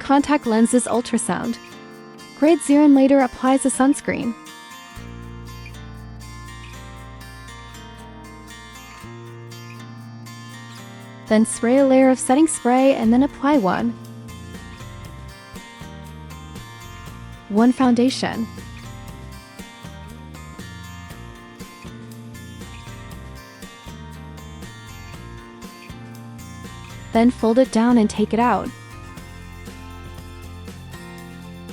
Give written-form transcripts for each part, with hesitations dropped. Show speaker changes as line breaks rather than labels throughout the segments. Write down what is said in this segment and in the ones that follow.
contact lenses ultrasound. Grade 0 and later applies a sunscreen. Then spray a layer of setting spray and then apply one foundation. Then fold it down and take it out.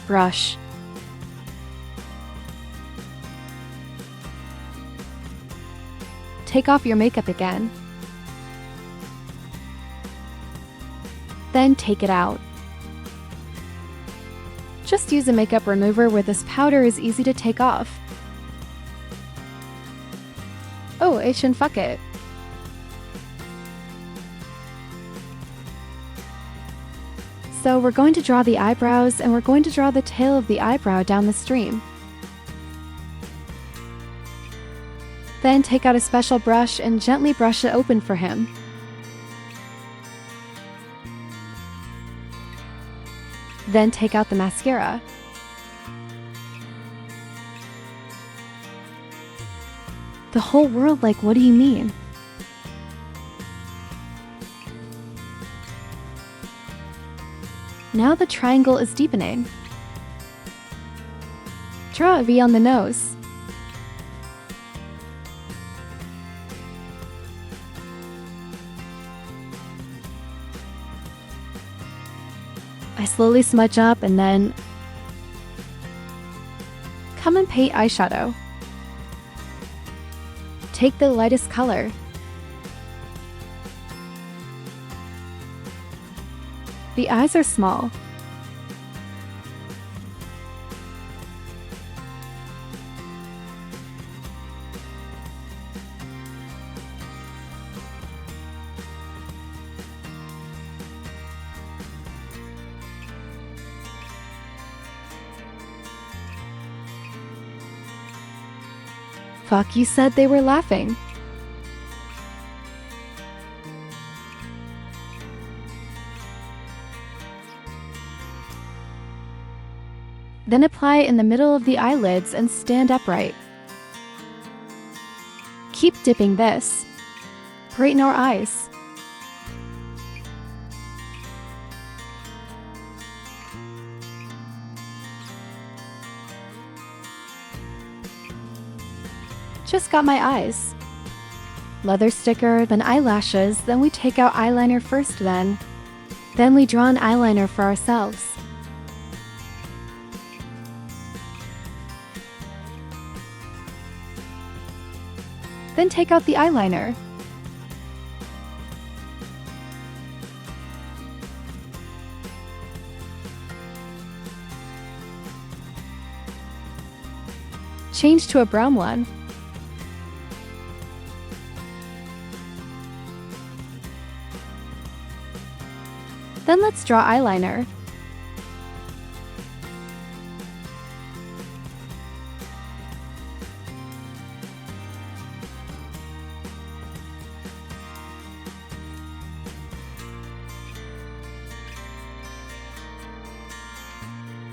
Brush. Take off your makeup again. Then take it out. Just use a makeup remover where this powder is easy to take off. Oh, and fuck it. So we're going to draw the eyebrows and we're going to draw the tail of the eyebrow down the stream. Then take out a special brush and gently brush it open for him. Then take out the mascara. The whole world, like, what do you mean? Now the triangle is deepening. Draw a V on the nose. I slowly smudge up and then come and paint eyeshadow. Take the lightest color. The eyes are small. Fuck, you said they were laughing. Then apply in the middle of the eyelids and stand upright. Keep dipping this. Brighten our eyes. Just got my eyes. Leather sticker, then eyelashes, then we take out eyeliner first then we draw an eyeliner for ourselves. Then take out the eyeliner. Change to a brown one. Then let's draw eyeliner.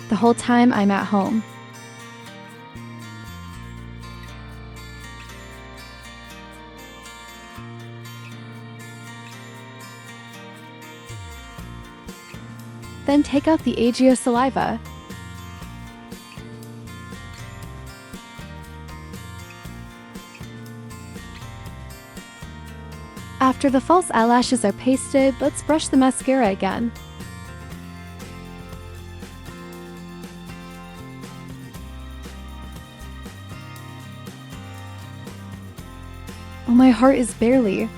The whole time I'm at home. Then take out the agio saliva. After the false eyelashes are pasted, let's brush the mascara again. Oh, my heart is barely.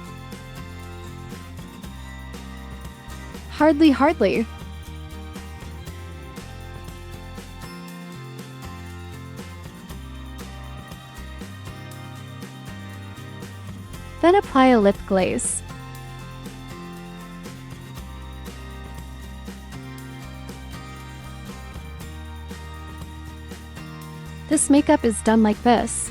Hardly. Then apply a lip glaze. This makeup is done like this.